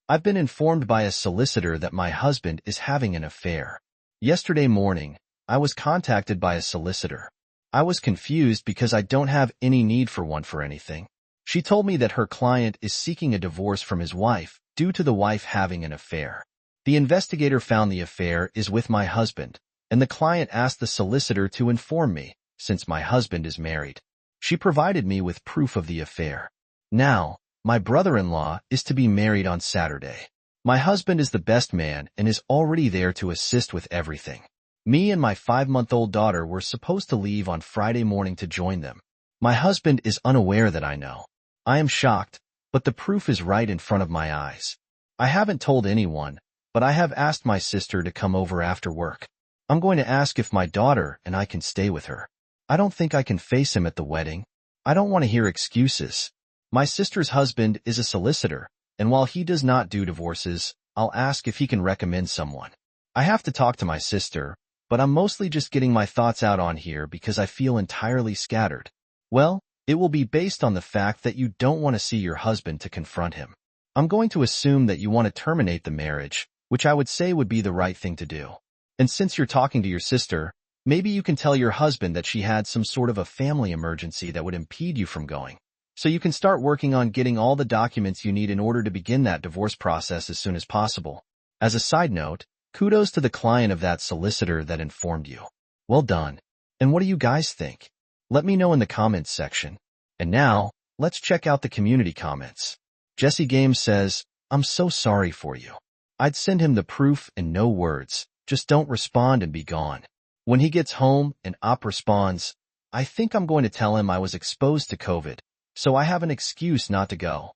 I've been informed by a solicitor that my husband is having an affair. Yesterday morning, I was contacted by a solicitor. I was confused because I don't have any need for one for anything. She told me that her client is seeking a divorce from his wife due to the wife having an affair. The investigator found the affair is with my husband, and the client asked the solicitor to inform me, since my husband is married. She provided me with proof of the affair. Now, my brother-in-law is to be married on Saturday. My husband is the best man and is already there to assist with everything. Me and my 5-month-old daughter were supposed to leave on Friday morning to join them. My husband is unaware that I know. I am shocked, but the proof is right in front of my eyes. I haven't told anyone, but I have asked my sister to come over after work. I'm going to ask if my daughter and I can stay with her. I don't think I can face him at the wedding. I don't want to hear excuses. My sister's husband is a solicitor, and while he does not do divorces, I'll ask if he can recommend someone. I have to talk to my sister, but I'm mostly just getting my thoughts out on here because I feel entirely scattered. Well, it will be based on the fact that you don't want to see your husband to confront him. I'm going to assume that you want to terminate the marriage, which I would say would be the right thing to do. And since you're talking to your sister, maybe you can tell your husband that she had some sort of a family emergency that would impede you from going. So you can start working on getting all the documents you need in order to begin that divorce process as soon as possible. As a side note, kudos to the client of that solicitor that informed you. Well done. And what do you guys think? Let me know in the comments section. And now, let's check out the community comments. Jesse Games says, I'm so sorry for you. I'd send him the proof and no words. Just don't respond and be gone. When he gets home and Op responds, I think I'm going to tell him I was exposed to COVID, so I have an excuse not to go.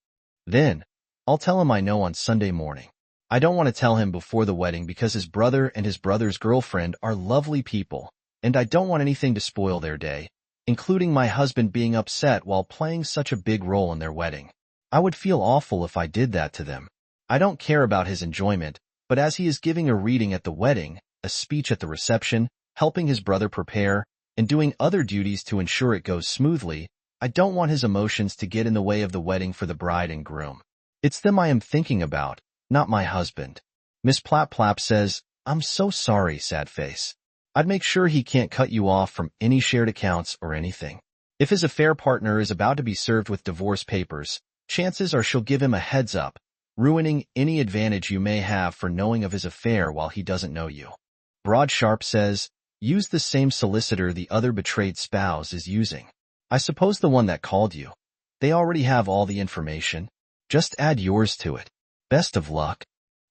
Then, I'll tell him I know on Sunday morning. I don't want to tell him before the wedding because his brother and his brother's girlfriend are lovely people, and I don't want anything to spoil their day, including my husband being upset while playing such a big role in their wedding. I would feel awful if I did that to them. I don't care about his enjoyment, but as he is giving a reading at the wedding, a speech at the reception, helping his brother prepare, and doing other duties to ensure it goes smoothly, I don't want his emotions to get in the way of the wedding for the bride and groom. It's them I am thinking about, not my husband. Miss Plap Plap says, I'm so sorry, sad face. I'd make sure he can't cut you off from any shared accounts or anything. If his affair partner is about to be served with divorce papers, chances are she'll give him a heads up, ruining any advantage you may have for knowing of his affair while he doesn't know you. Broad Sharp says, use the same solicitor the other betrayed spouse is using. I suppose the one that called you. They already have all the information. Just add yours to it. Best of luck.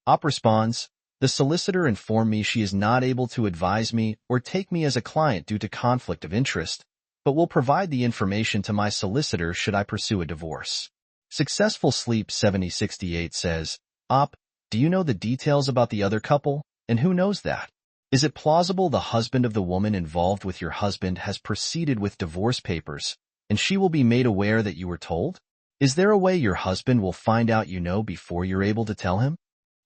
Op responds, the solicitor informed me she is not able to advise me or take me as a client due to conflict of interest, but will provide the information to my solicitor should I pursue a divorce. Successful Sleep 7068 says, Op, do you know the details about the other couple, and who knows that? Is it plausible the husband of the woman involved with your husband has proceeded with divorce papers, and she will be made aware that you were told? Is there a way your husband will find out you know before you're able to tell him?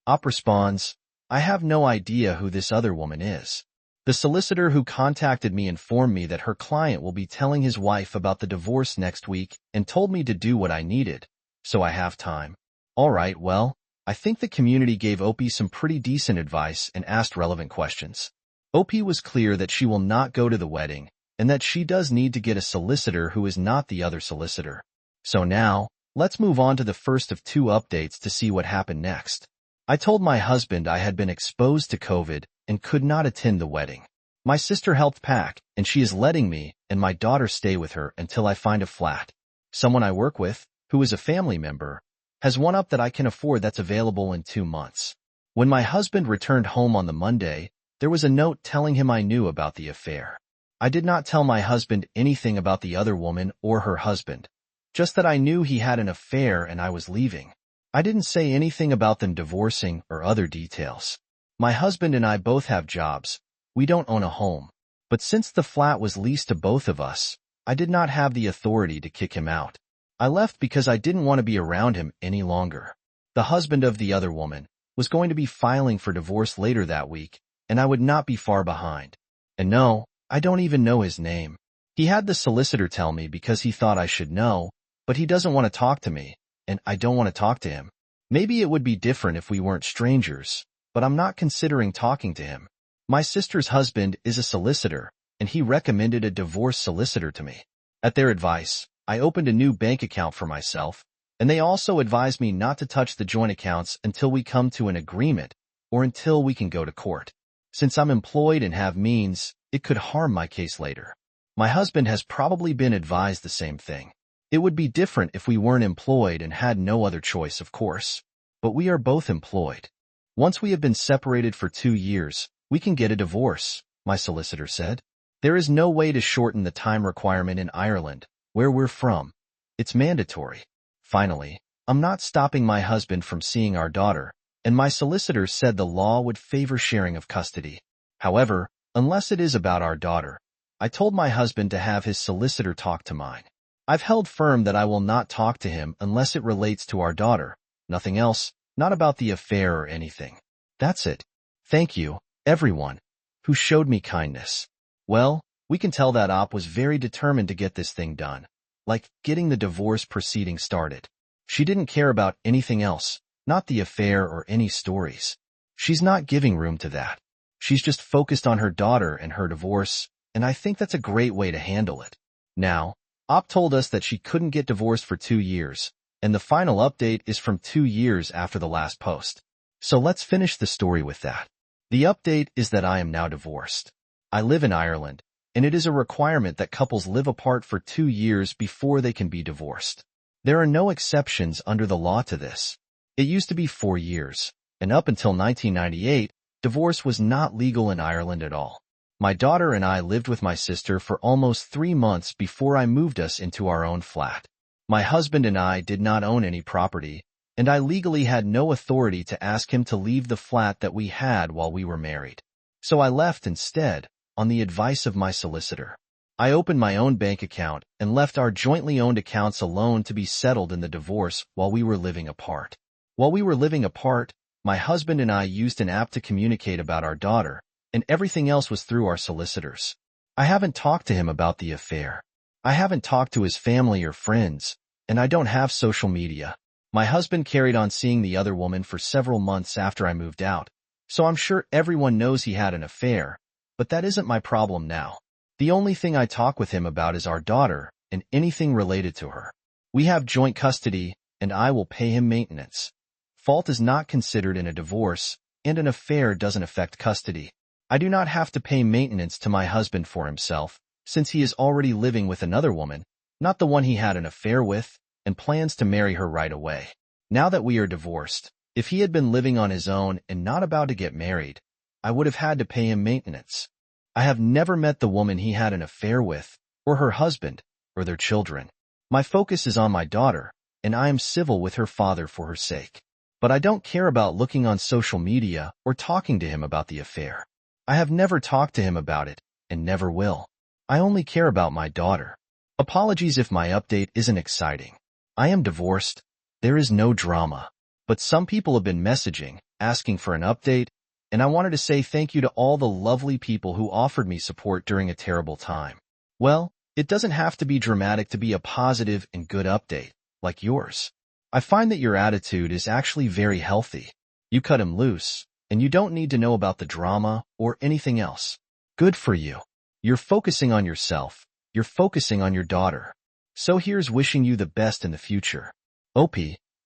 Op responds, I have no idea who this other woman is. The solicitor who contacted me informed me that her client will be telling his wife about the divorce next week and told me to do what I needed, so I have time. All right, well, I think the community gave Opie some pretty decent advice and asked relevant questions. Opie was clear that she will not go to the wedding and that she does need to get a solicitor who is not the other solicitor. So now, let's move on to the first of 2 updates to see what happened next. I told my husband I had been exposed to COVID and could not attend the wedding. My sister helped pack, and she is letting me and my daughter stay with her until I find a flat. Someone I work with, who is a family member, has one up that I can afford that's available in 2 months. When my husband returned home on the Monday, there was a note telling him I knew about the affair. I did not tell my husband anything about the other woman or her husband, just that I knew he had an affair and I was leaving. I didn't say anything about them divorcing or other details. My husband and I both have jobs. We don't own a home. But since the flat was leased to both of us, I did not have the authority to kick him out. I left because I didn't want to be around him any longer. The husband of the other woman was going to be filing for divorce later that week, and I would not be far behind. And no, I don't even know his name. He had the solicitor tell me because he thought I should know, but he doesn't want to talk to me, and I don't want to talk to him. Maybe it would be different if we weren't strangers, but I'm not considering talking to him. My sister's husband is a solicitor, and he recommended a divorce solicitor to me. At their advice, I opened a new bank account for myself, and they also advised me not to touch the joint accounts until we come to an agreement or until we can go to court. Since I'm employed and have means, it could harm my case later. My husband has probably been advised the same thing. It would be different if we weren't employed and had no other choice, of course. But we are both employed. Once we have been separated for 2 years, we can get a divorce, my solicitor said. There is no way to shorten the time requirement in Ireland, where we're from. It's mandatory. Finally, I'm not stopping my husband from seeing our daughter, and my solicitor said the law would favor sharing of custody. However, unless it is about our daughter, I told my husband to have his solicitor talk to mine. I've held firm that I will not talk to him unless it relates to our daughter. Nothing else, not about the affair or anything. That's it. Thank you, everyone, who showed me kindness. Well, we can tell that Op was very determined to get this thing done, like getting the divorce proceeding started. She didn't care about anything else, not the affair or any stories. She's not giving room to that. She's just focused on her daughter and her divorce, and I think that's a great way to handle it. Now, Op told us that she couldn't get divorced for 2 years, and the final update is from 2 years after the last post. So let's finish the story with that. The update is that I am now divorced. I live in Ireland, and it is a requirement that couples live apart for 2 years before they can be divorced. There are no exceptions under the law to this. It used to be 4 years, and up until 1998, divorce was not legal in Ireland at all. My daughter and I lived with my sister for almost 3 months before I moved us into our own flat. My husband and I did not own any property, and I legally had no authority to ask him to leave the flat that we had while we were married. So I left instead, on the advice of my solicitor. I opened my own bank account and left our jointly owned accounts alone to be settled in the divorce while we were living apart. While we were living apart, my husband and I used an app to communicate about our daughter, and everything else was through our solicitors. I haven't talked to him about the affair. I haven't talked to his family or friends, and I don't have social media. My husband carried on seeing the other woman for several months after I moved out, so I'm sure everyone knows he had an affair, but that isn't my problem now. The only thing I talk with him about is our daughter and anything related to her. We have joint custody, and I will pay him maintenance. Fault is not considered in a divorce, and an affair doesn't affect custody. I do not have to pay maintenance to my husband for himself, since he is already living with another woman, not the one he had an affair with, and plans to marry her right away. Now that we are divorced, if he had been living on his own and not about to get married, I would have had to pay him maintenance. I have never met the woman he had an affair with, or her husband, or their children. My focus is on my daughter, and I am civil with her father for her sake. But I don't care about looking on social media or talking to him about the affair. I have never talked to him about it, and never will. I only care about my daughter. Apologies if my update isn't exciting. I am divorced. There is no drama. But some people have been messaging, asking for an update, and I wanted to say thank you to all the lovely people who offered me support during a terrible time. Well, it doesn't have to be dramatic to be a positive and good update, like yours. I find that your attitude is actually very healthy. You cut him loose, and you don't need to know about the drama or anything else. Good for you. You're focusing on yourself. You're focusing on your daughter. So here's wishing you the best in the future. OP,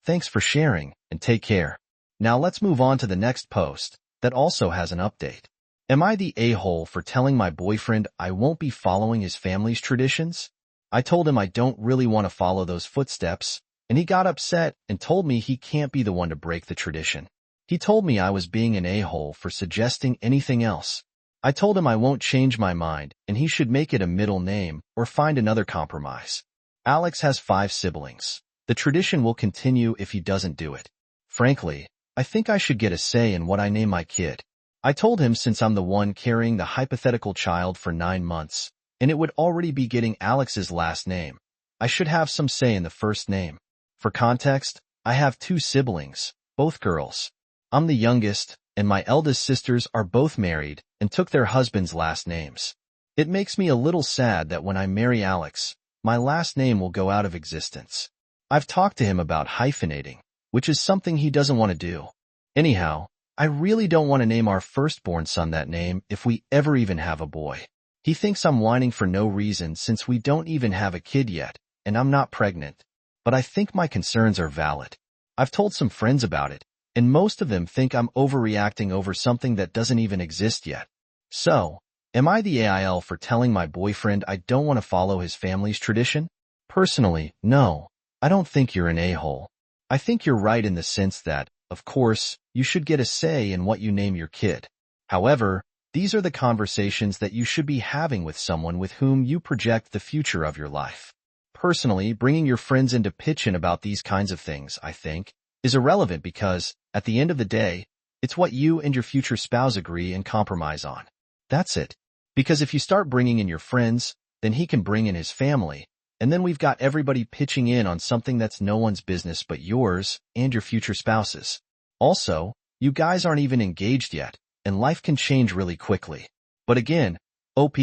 thanks for sharing, and take care. Now let's move on to the next post that also has an update. Am I the a-hole for telling my boyfriend I won't be following his family's traditions? I told him I don't really want to follow those footsteps, and he got upset and told me he can't be the one to break the tradition. He told me I was being an a-hole for suggesting anything else. I told him I won't change my mind and he should make it a middle name or find another compromise. Alex has 5 siblings. The tradition will continue if he doesn't do it. Frankly, I think I should get a say in what I name my kid. I told him since I'm the one carrying the hypothetical child for 9 months, and it would already be getting Alex's last name, I should have some say in the first name. For context, I have 2 siblings, both girls. I'm the youngest, and my eldest sisters are both married and took their husbands' last names. It makes me a little sad that when I marry Alex, my last name will go out of existence. I've talked to him about hyphenating, which is something he doesn't want to do. Anyhow, I really don't want to name our firstborn son that name if we ever even have a boy. He thinks I'm whining for no reason since we don't even have a kid yet, and I'm not pregnant. But I think my concerns are valid. I've told some friends about it, and most of them think I'm overreacting over something that doesn't even exist yet. So, am I the AIL for telling my boyfriend I don't want to follow his family's tradition? Personally, no. I don't think you're an a-hole. I think you're right in the sense that, of course, you should get a say in what you name your kid. However, these are the conversations that you should be having with someone with whom you project the future of your life. Personally, bringing your friends into pitching about these kinds of things, I think, is irrelevant because, at the end of the day, it's what you and your future spouse agree and compromise on. That's it. Because if you start bringing in your friends, then he can bring in his family, and then we've got everybody pitching in on something that's no one's business but yours and your future spouse's. Also, you guys aren't even engaged yet, and life can change really quickly. But again, OP,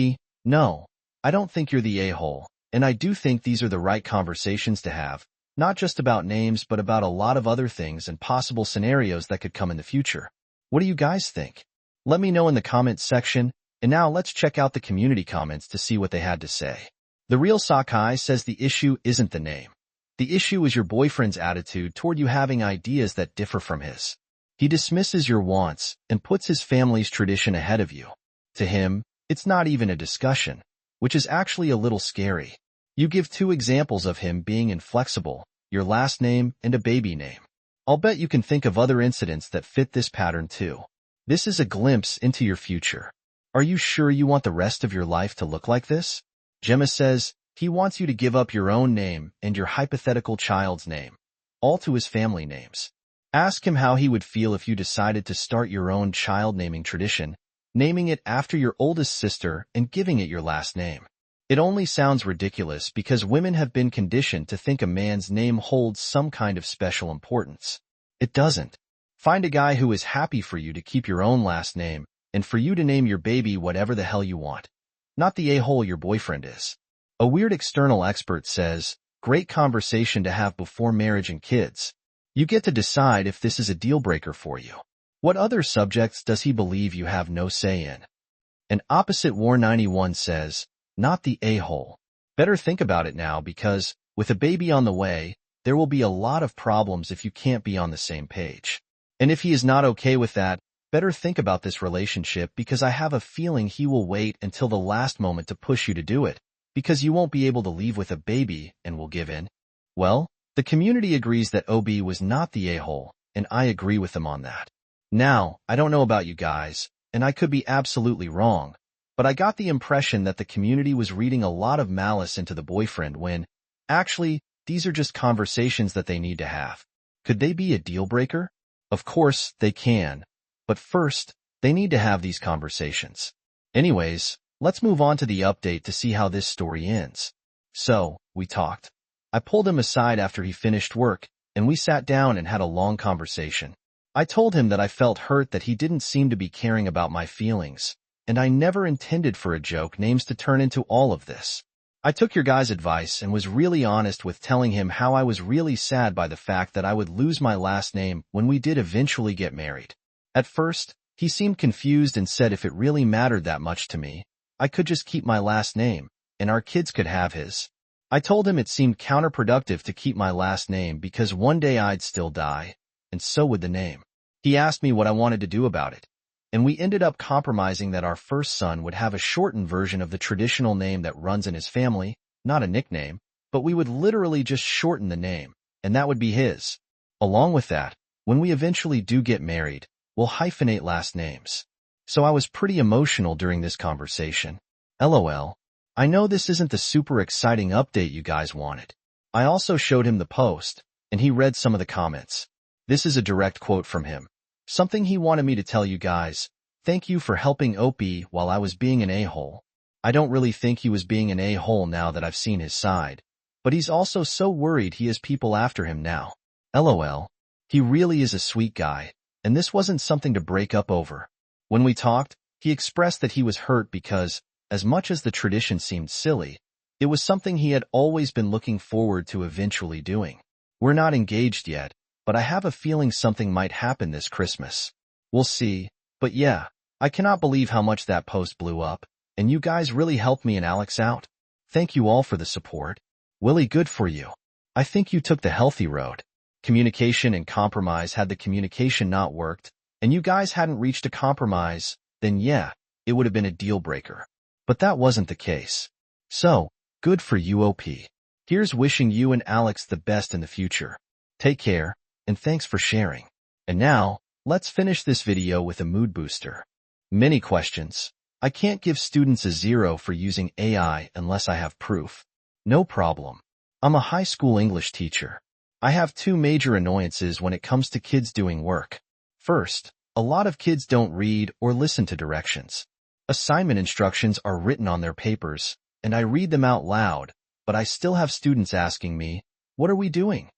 no, I don't think you're the a-hole, and I do think these are the right conversations to have, not just about names but about a lot of other things and possible scenarios that could come in the future. What do you guys think? Let me know in the comments section, and now let's check out the community comments to see what they had to say. The Real Sakai says the issue isn't the name. The issue is your boyfriend's attitude toward you having ideas that differ from his. He dismisses your wants and puts his family's tradition ahead of you. To him, it's not even a discussion, which is actually a little scary. You give 2 examples of him being inflexible, your last name and a baby name. I'll bet you can think of other incidents that fit this pattern too. This is a glimpse into your future. Are you sure you want the rest of your life to look like this? Gemma says, he wants you to give up your own name and your hypothetical child's name, all to his family names. Ask him how he would feel if you decided to start your own child naming tradition, naming it after your oldest sister and giving it your last name. It only sounds ridiculous because women have been conditioned to think a man's name holds some kind of special importance. It doesn't. Find a guy who is happy for you to keep your own last name and for you to name your baby whatever the hell you want. Not the a-hole your boyfriend is. A weird external expert says, great conversation to have before marriage and kids. You get to decide if this is a deal breaker for you. What other subjects does he believe you have no say in? An opposite War 91 says, not the a-hole. Better think about it now because, with a baby on the way, there will be a lot of problems if you can't be on the same page. And if he is not okay with that, better think about this relationship because I have a feeling he will wait until the last moment to push you to do it, because you won't be able to leave with a baby and will give in. Well, the community agrees that OB was not the a-hole, and I agree with them on that. Now, I don't know about you guys, and I could be absolutely wrong, but I got the impression that the community was reading a lot of malice into the boyfriend when, actually, these are just conversations that they need to have. Could they be a deal breaker? Of course, they can. But first, they need to have these conversations. Anyways, let's move on to the update to see how this story ends. So, we talked. I pulled him aside after he finished work, and we sat down and had a long conversation. I told him that I felt hurt that he didn't seem to be caring about my feelings, and I never intended for a joke names to turn into all of this. I took your guys' advice and was really honest with telling him how I was really sad by the fact that I would lose my last name when we did eventually get married. At first, he seemed confused and said if it really mattered that much to me, I could just keep my last name, and our kids could have his. I told him it seemed counterproductive to keep my last name because one day I'd still die, and so would the name. He asked me what I wanted to do about it, and we ended up compromising that our first son would have a shortened version of the traditional name that runs in his family, not a nickname, but we would literally just shorten the name, and that would be his. Along with that, when we eventually do get married, we'll hyphenate last names. So I was pretty emotional during this conversation. LOL. I know this isn't the super exciting update you guys wanted. I also showed him the post, and he read some of the comments. This is a direct quote from him. Something he wanted me to tell you guys. Thank you for helping Opie while I was being an a-hole. I don't really think he was being an a-hole now that I've seen his side, but he's also so worried he has people after him now. LOL. He really is a sweet guy, and this wasn't something to break up over. When we talked, he expressed that he was hurt because, as much as the tradition seemed silly, it was something he had always been looking forward to eventually doing. We're not engaged yet, but I have a feeling something might happen this Christmas. We'll see, but yeah, I cannot believe how much that post blew up, and you guys really helped me and Alex out. Thank you all for the support. Willie, good for you. I think you took the healthy road. Communication and compromise. Had the communication not worked, and you guys hadn't reached a compromise, then yeah, it would have been a deal breaker. But that wasn't the case. So, good for you, OP. Here's wishing you and Alex the best in the future. Take care, and thanks for sharing. And now, let's finish this video with a mood booster. Many questions. I can't give students a 0 for using AI unless I have proof. No problem. I'm a high school English teacher. I have two major annoyances when it comes to kids doing work. First, a lot of kids don't read or listen to directions. Assignment instructions are written on their papers, and I read them out loud, but I still have students asking me, "What are we doing?"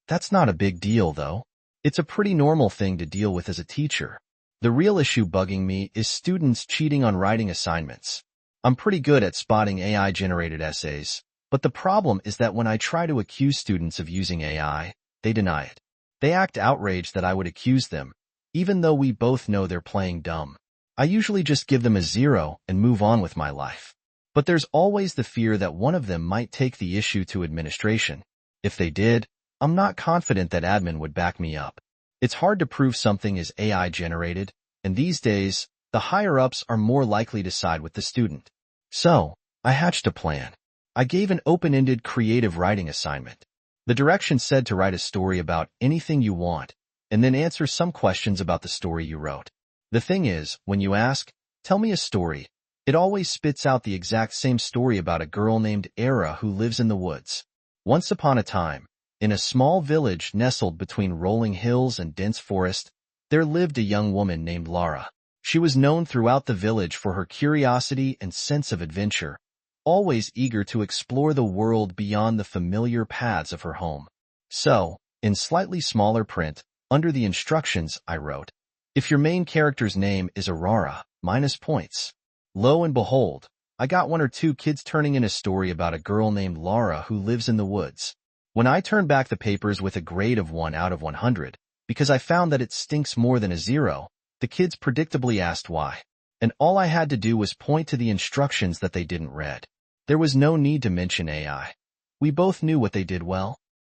That's not a big deal, though. It's a pretty normal thing to deal with as a teacher. The real issue bugging me is students cheating on writing assignments. I'm pretty good at spotting AI-generated essays, but the problem is that when I try to accuse students of using AI, they deny it. They act outraged that I would accuse them, even though we both know they're playing dumb. I usually just give them a 0 and move on with my life. But there's always the fear that one of them might take the issue to administration. If they did, I'm not confident that admin would back me up. It's hard to prove something is AI-generated, and these days, the higher-ups are more likely to side with the student. So, I hatched a plan. I gave an open-ended creative writing assignment. The directions said to write a story about anything you want, and then answer some questions about the story you wrote. The thing is, when you ask, "Tell me a story," it always spits out the exact same story about a girl named Era who lives in the woods. Once upon a time, in a small village nestled between rolling hills and dense forest, there lived a young woman named Lara. She was known throughout the village for her curiosity and sense of adventure, always eager to explore the world beyond the familiar paths of her home. So, in slightly smaller print, under the instructions, I wrote, "If your main character's name is Aurora, -points. Lo and behold, I got one or two kids turning in a story about a girl named Lara who lives in the woods. When I turned back the papers with a grade of 1 out of 100, because I found that it stinks more than a 0, the kids predictably asked why. And all I had to do was point to the instructions that they didn't read. There was no need to mention AI. We both knew what they did well.